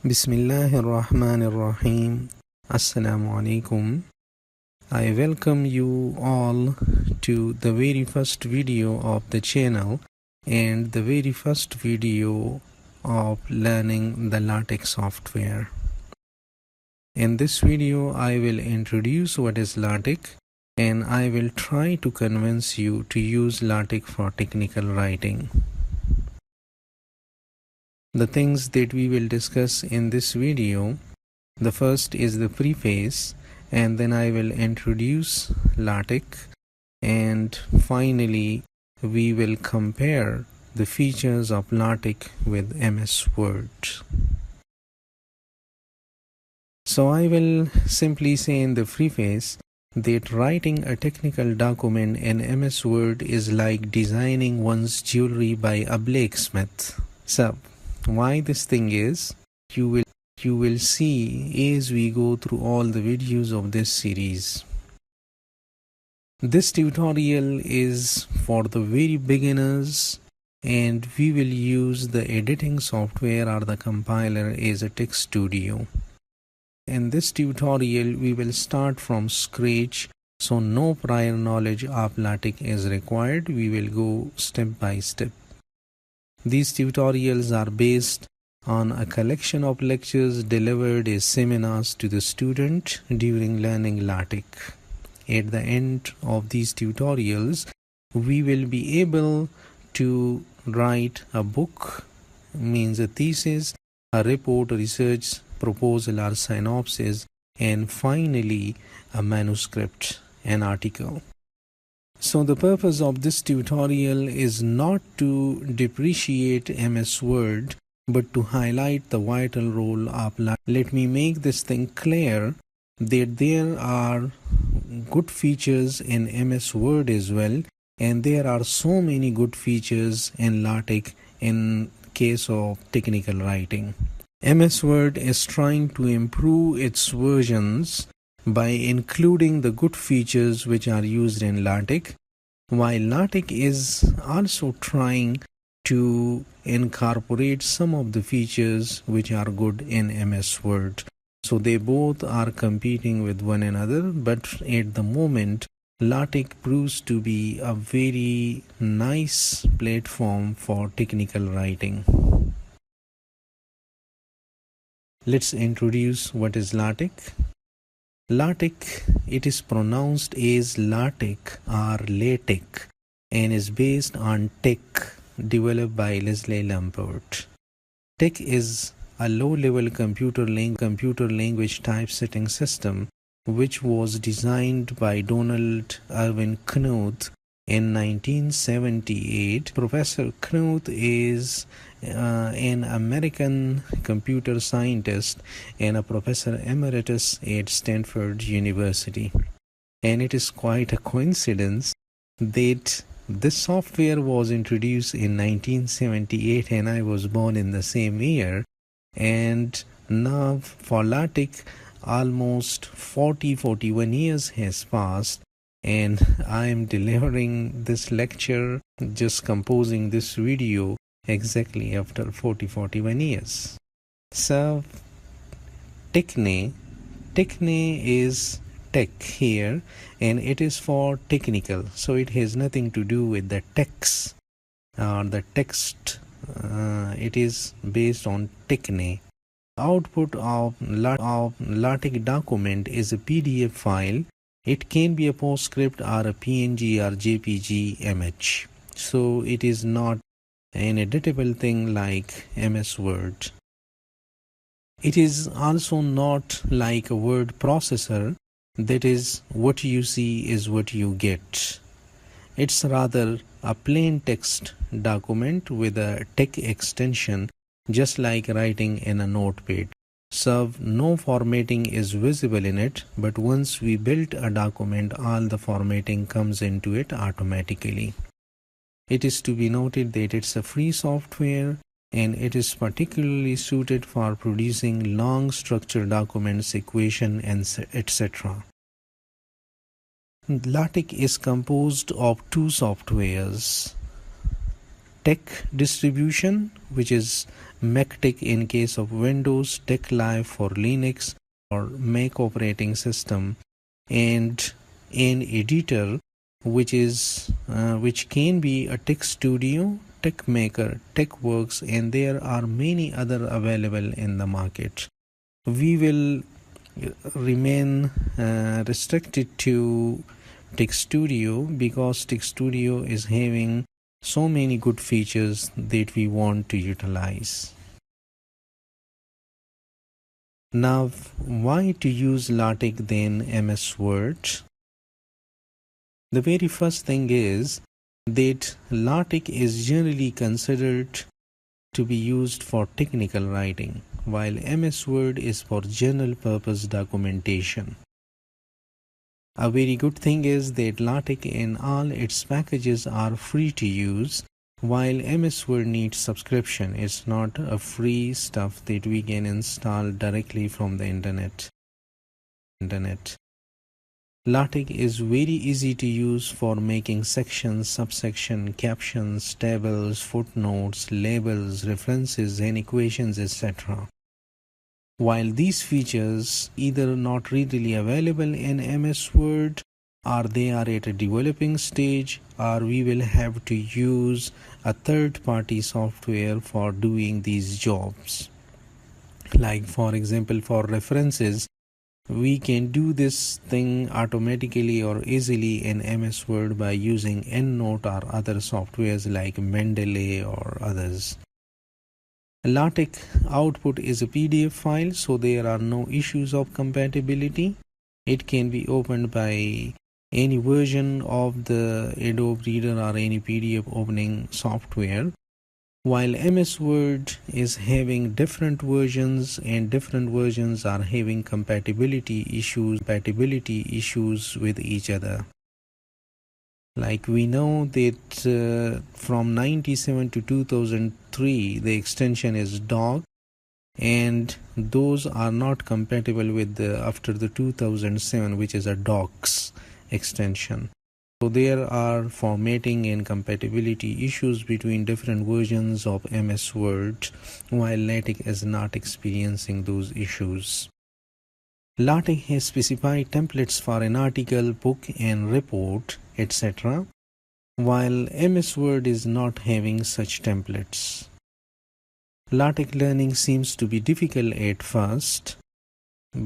Bismillahirrahmanirrahim. Assalamu alaikum. I welcome you all to the very first video of the channel and the very first video of learning the LaTeX software. In this video, I will introduce what is LaTeX and I will try to convince you to use LaTeX for technical writing. The things that we will discuss in this video, the first is the preface, and then I will introduce LaTeX, and finally we will compare the features of LaTeX with MS Word. So I will simply say in the preface that writing a technical document in MS Word is like designing one's jewelry by a blacksmith. So why this thing is, you will see as we go through all the videos of this series. This tutorial is for the very beginners and we will use the editing software or the compiler as a texstudio. In this tutorial we will start from scratch, so no prior knowledge of LaTeX is required. We will go step by step. These tutorials are based on a collection of lectures delivered as seminars to the student during learning LaTeX. At the end of these tutorials, we will be able to write a book, means a thesis, a report, a research proposal or synopsis, and finally a manuscript, an article. So the purpose of this tutorial is not to depreciate MS Word, but to highlight the vital role of LaTeX. Let me make this thing clear that there are good features in MS Word as well, and there are so many good features in LaTeX in case of technical writing. MS Word is trying to improve its versions by including the good features which are used in LaTeX, while LaTeX is also trying to incorporate some of the features which are good in MS Word. So they both are competing with one another, but at the moment LaTeX proves to be a very nice platform for technical writing. Let's introduce what is LaTeX. LaTeX, it is pronounced as LaTeX or LaTeX and is based on TeX, developed by Leslie Lamport. TeX is a low-level computer language typesetting system which was designed by Donald Irwin Knuth in 1978. Professor Knuth is an American computer scientist and a professor emeritus at Stanford University. And it is quite a coincidence that this software was introduced in 1978 and I was born in the same year. And now for LaTeX almost 41 years has passed, and I am delivering this lecture, just composing this video exactly after 41 years. So techne is tech here, and it is for technical, so it has nothing to do with the text or the text. It is based on techne. Output of LaTeX document is a PDF file. It can be a PostScript or a PNG or JPG image. So it is not an editable thing like MS Word. It is also not like a word processor, that is, what you see is what you get. It's rather a plain text document with a text extension, just like writing in a notepad. So no formatting is visible in it, but once we build a document, all the formatting comes into it automatically. It is to be noted that it's a free software and it is particularly suited for producing long structured documents, equation, and etc. LaTeX is composed of two softwares: TeX distribution, which is miktex in case of Windows, TechLive for Linux or Mac operating system, and an editor which can be a texstudio, TechMaker, TechWorks, and there are many other available in the market. We will remain restricted to texstudio because texstudio is having so many good features that we want to utilize. Now, why to use LaTeX than MS Word? The very first thing is that LaTeX is generally considered to be used for technical writing, while MS Word is for general purpose documentation. A very good thing is that LaTeX and all its packages are free to use, while MS Word needs subscription. It's not a free stuff that we can install directly from the internet. LaTeX is very easy to use for making sections, subsection, captions, tables, footnotes, labels, references, and equations, etc. While these features either not readily available in MS Word, or they are at a developing stage, or we will have to use a third-party software for doing these jobs. Like for example, for references, we can do this thing automatically or easily in MS Word by using EndNote or other softwares like Mendeley or others. LaTeX output is a PDF file, so there are no issues of compatibility. It can be opened by any version of the Adobe Reader or any PDF opening software, while MS Word is having different versions, and different versions are having compatibility issues with each other. Like we know that from 97 to 2003 the extension is dog, and those are not compatible with the after the 2007, which is a docs extension. So there are formatting and compatibility issues between different versions of MS Word, while LaTeX is not experiencing those issues. LaTeX has specified templates for an article, book, and report, etc., while MS Word is not having such templates. LaTeX learning seems to be difficult at first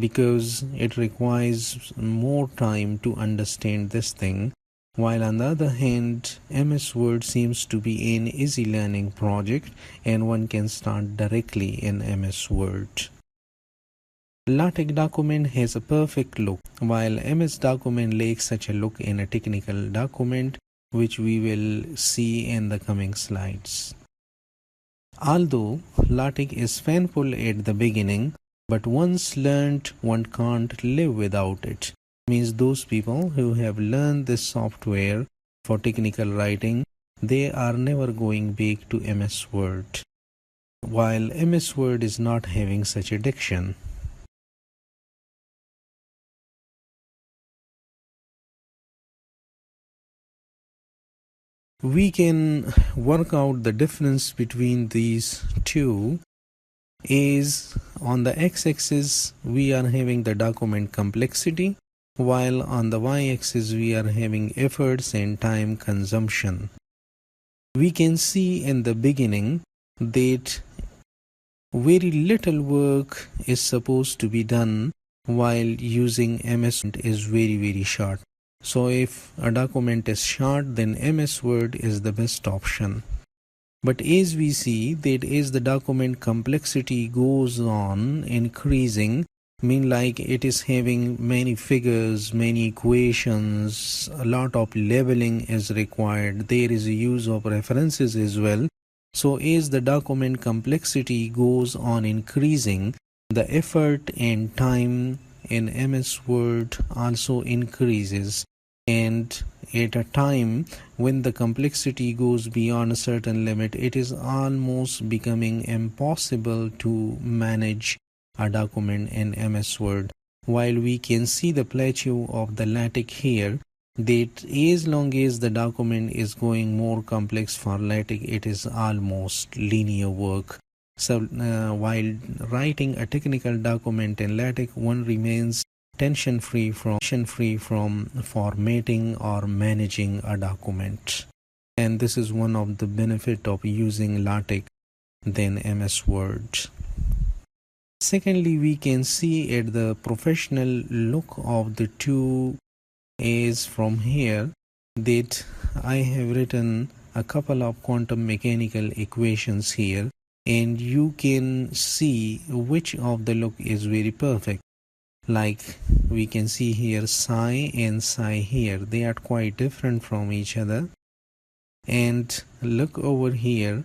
because it requires more time to understand this thing, while on the other hand, MS Word seems to be an easy learning project and one can start directly in MS Word. LaTeX document has a perfect look, while MS document lacks such a look in a technical document, which we will see in the coming slides. Although LaTeX is painful at the beginning, but once learned, one can't live without it. Means those people who have learned this software for technical writing, they are never going back to MS Word, while MS Word is not having such addiction. We can work out the difference between these two is on the x-axis we are having the document complexity, while on the y-axis we are having efforts and time consumption. We can see in the beginning that very little work is supposed to be done while using MS Word is very short. So if a document is short, then MS Word is the best option. But as we see that as the document complexity goes on increasing, like it is having many figures, many equations, a lot of labeling is required. There is a use of references as well. So as the document complexity goes on increasing, the effort and time in MS Word also increases. And at a time when the complexity goes beyond a certain limit, it is almost becoming impossible to manage a document in MS Word. While we can see the plateau of the LaTeX here, that as long as the document is going more complex for LaTeX, it is almost linear work. So while writing a technical document in LaTeX, one remains tension-free from formatting or managing a document. And this is one of the benefits of using LaTeX than MS Word. Secondly, we can see at the professional look of the two is from here that I have written a couple of quantum mechanical equations here, and you can see which of the look is very perfect. Like we can see here psi and psi here, they are quite different from each other. And look over here,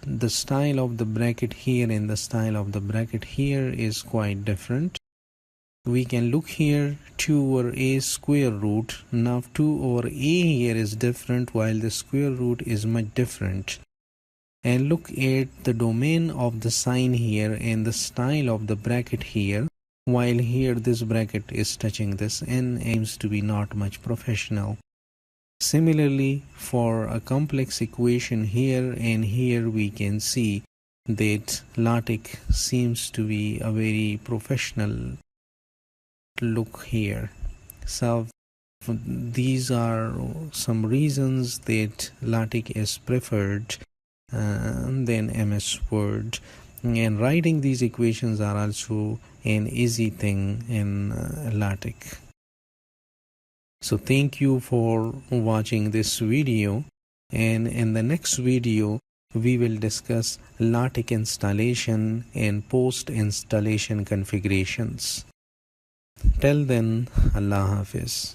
the style of the bracket here and the style of the bracket here is quite different. We can look here 2 over a square root. Now 2 over a here is different while the square root is much different. And look at the domain of the sign here and the style of the bracket here, while here this bracket is touching this and aims to be not much professional. Similarly, for a complex equation here and here, we can see that LaTeX seems to be a very professional look here. So these are some reasons that LaTeX is preferred than MS Word. And writing these equations are also an easy thing in LaTeX. So thank you for watching this video, and in the next video we will discuss LaTeX installation and post-installation configurations. Till then, Allah Hafiz.